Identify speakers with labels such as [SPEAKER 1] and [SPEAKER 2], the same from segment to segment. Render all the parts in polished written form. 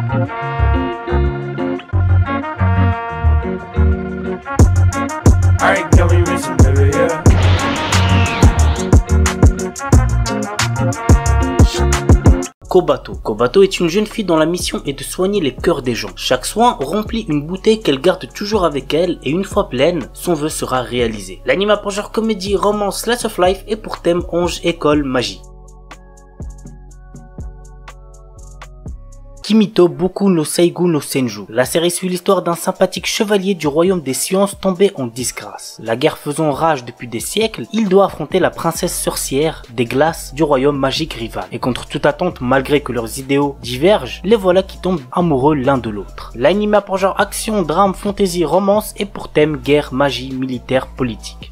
[SPEAKER 1] Alright, girl, we racing, baby, yeah.
[SPEAKER 2] Kobato. Kobato est une jeune fille dont la mission est de soigner les cœurs des gens. Chaque soin remplit une bouteille qu'elle garde toujours avec elle et une fois pleine, son vœu sera réalisé. L'anime a pour genre comédie, romance, slice of life et pour thème ange, école, magie. Kimito Boku no Seigu no Senju. La série suit l'histoire d'un sympathique chevalier du royaume des sciences tombé en disgrâce. La guerre faisant rage depuis des siècles, il doit affronter la princesse sorcière des glaces du royaume magique rival. Et contre toute attente, malgré que leurs idéaux divergent, les voilà qui tombent amoureux l'un de l'autre. L'anime a pour genre action, drame, fantasy, romance et pour thème guerre, magie, militaire, politique.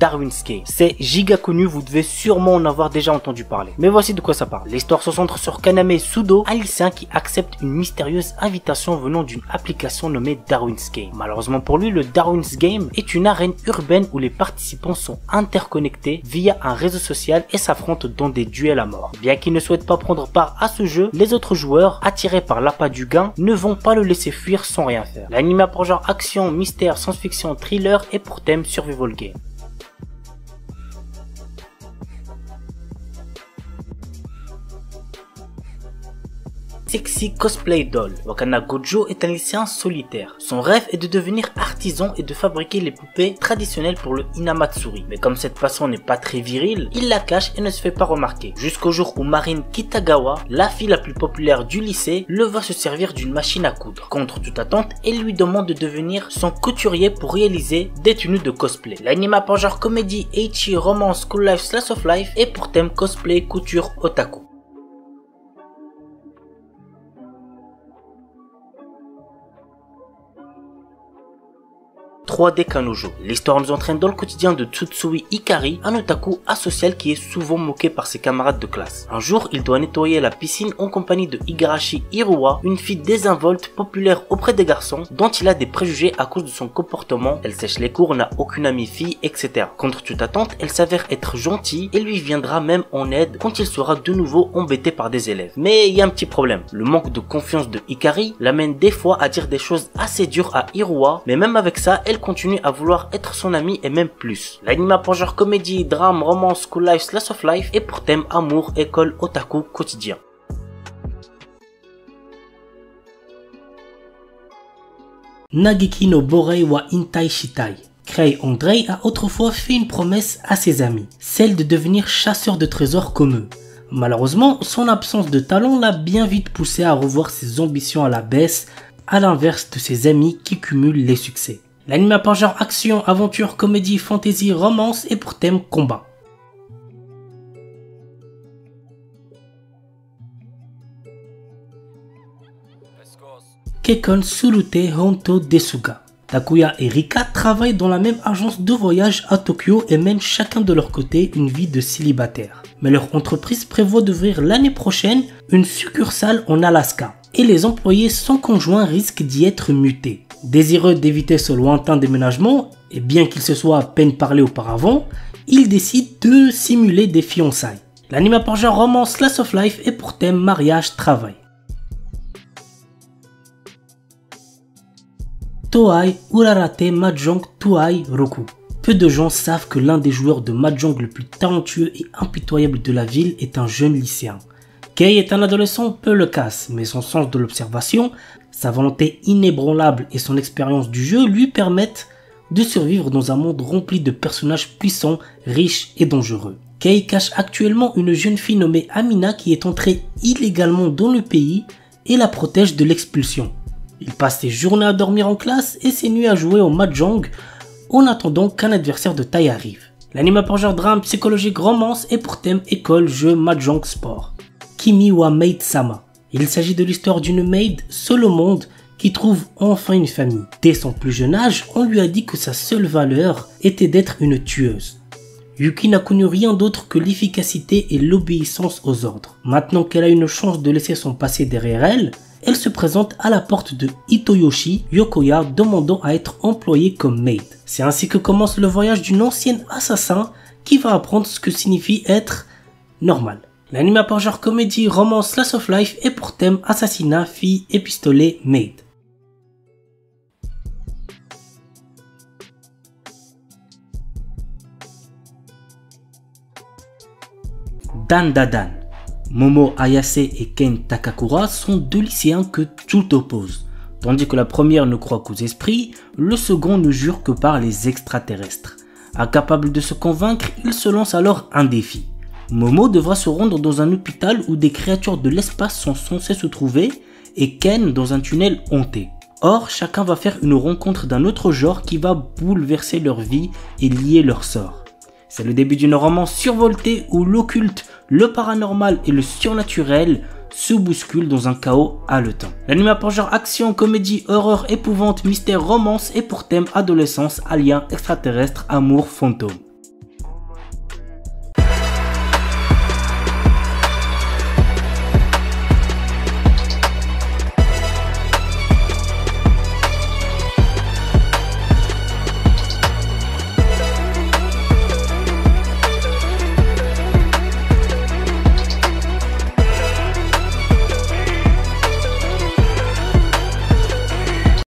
[SPEAKER 2] Darwin's Game. C'est giga connu, vous devez sûrement en avoir déjà entendu parler. Mais voici de quoi ça parle. L'histoire se centre sur Kaname Sudo, un lycéen qui accepte une mystérieuse invitation venant d'une application nommée Darwin's Game. Malheureusement pour lui, le Darwin's Game est une arène urbaine où les participants sont interconnectés via un réseau social et s'affrontent dans des duels à mort. Bien qu'il ne souhaite pas prendre part à ce jeu, les autres joueurs, attirés par l'appât du gain, ne vont pas le laisser fuir sans rien faire. L'anime a pour genre action, mystère, science-fiction, thriller et pour thème survival game. Sexy Cosplay Doll. Wakana Gojo est un lycéen solitaire. Son rêve est de devenir artisan et de fabriquer les poupées traditionnelles pour le Hinamatsuri. Mais comme cette passion n'est pas très virile, il la cache et ne se fait pas remarquer. Jusqu'au jour où Marine Kitagawa, la fille la plus populaire du lycée, le voit se servir d'une machine à coudre. Contre toute attente, elle lui demande de devenir son couturier pour réaliser des tenues de cosplay. L'anime a pour genre comédie, ecchi, romance, school life, slice of life et pour thème cosplay, couture, otaku. 3D Kanojo. L'histoire nous entraîne dans le quotidien de Tsutsui Ikari, un otaku asocial qui est souvent moqué par ses camarades de classe. Un jour, il doit nettoyer la piscine en compagnie de Igarashi Hiruwa, une fille désinvolte, populaire auprès des garçons, dont il a des préjugés à cause de son comportement. Elle sèche les cours, n'a aucune amie fille, etc. Contre toute attente, elle s'avère être gentille et lui viendra même en aide quand il sera de nouveau embêté par des élèves. Mais il y a un petit problème. Le manque de confiance de Ikari l'amène des fois à dire des choses assez dures à Hiruwa, mais même avec ça, elle continue à vouloir être son amie et même plus. L'anime a pour genre comédie, drame, romance, school life, slice of life et pour thème amour, école, otaku, quotidien. Nageki no Borei wa Intai Shitai. Kei Andrei a autrefois fait une promesse à ses amis, celle de devenir chasseur de trésors comme eux. Malheureusement, son absence de talent l'a bien vite poussé à revoir ses ambitions à la baisse, à l'inverse de ses amis qui cumulent les succès. L'anime a pour genre action, aventure, comédie, fantasy, romance et pour thème combat. Kekkon Surute Honto Desuga. Takuya et Rika travaillent dans la même agence de voyage à Tokyo et mènent chacun de leur côté une vie de célibataire. Mais leur entreprise prévoit d'ouvrir l'année prochaine une succursale en Alaska. Et les employés sans conjoint risquent d'y être mutés. Désireux d'éviter ce lointain déménagement, et bien qu'ils se soient à peine parlé auparavant, ils décident de simuler des fiançailles. L'anime a pour genre romance, slice of life et pour thème mariage, travail. Toei Urarate Mahjong Tuai Roku. Peu de gens savent que l'un des joueurs de Mahjong le plus talentueux et impitoyable de la ville est un jeune lycéen. Kei est un adolescent peu loquace, mais son sens de l'observation, sa volonté inébranlable et son expérience du jeu lui permettent de survivre dans un monde rempli de personnages puissants, riches et dangereux. Kei cache actuellement une jeune fille nommée Amina qui est entrée illégalement dans le pays et la protège de l'expulsion. Il passe ses journées à dormir en classe et ses nuits à jouer au Mahjong en attendant qu'un adversaire de taille arrive. L'anime a pour genre drame, psychologique, romance et pour thème école, jeu, Mahjong, sport. Kimi wa Maid Sama. Il s'agit de l'histoire d'une maid seule au monde qui trouve enfin une famille. Dès son plus jeune âge, on lui a dit que sa seule valeur était d'être une tueuse. Yuki n'a connu rien d'autre que l'efficacité et l'obéissance aux ordres. Maintenant qu'elle a une chance de laisser son passé derrière elle, elle se présente à la porte de Hitoyoshi Yokoya demandant à être employée comme maid. C'est ainsi que commence le voyage d'une ancienne assassin qui va apprendre ce que signifie être normal. L'anime a pour genre comédie, romance, slice of life et pour thème assassinat, fille et pistolet, maid. Dan Dadan. Momo Ayase et Ken Takakura sont deux lycéens que tout oppose. Tandis que la première ne croit qu'aux esprits, le second ne jure que par les extraterrestres. Incapable de se convaincre, il se lance alors un défi. Momo devra se rendre dans un hôpital où des créatures de l'espace sont censées se trouver et Ken dans un tunnel hanté. Or, chacun va faire une rencontre d'un autre genre qui va bouleverser leur vie et lier leur sort. C'est le début d'une romance survoltée où l'occulte, le paranormal et le surnaturel se bousculent dans un chaos haletant. L'anime a pour genre action, comédie, horreur, épouvante, mystère, romance et pour thème adolescence, alien, extraterrestre, amour, fantôme.